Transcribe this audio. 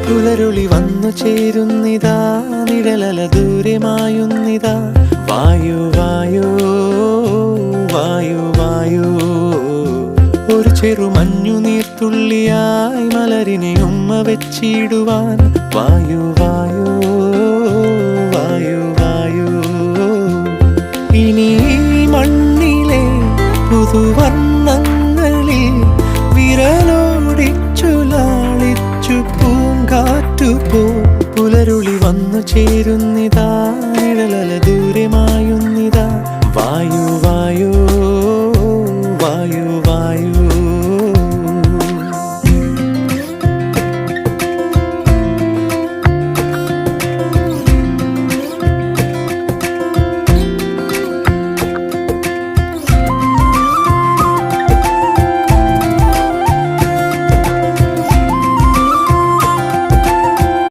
പുലരുളി വന്നു ചേരുന്നിതാ, നിഴലല ദൂരെ മായുന്നിതാ. വായു വായു വായു വായു, ഒരു ചെറു മഞ്ഞു നീർത്തുള്ളിയായി മലരിനെ ഉമ്മ വെച്ചിടുവാൻ. വായു വായു വായു വായു, ഇനി മണ്ണിലെ പുതുവർണ്ണങ്ങളിൽ വിരലോടിച്ചു ലാളിച്ചു പൂങ്കാറ്റുപോ. പുലരുളി വന്നു ചേരുന്നിതാ,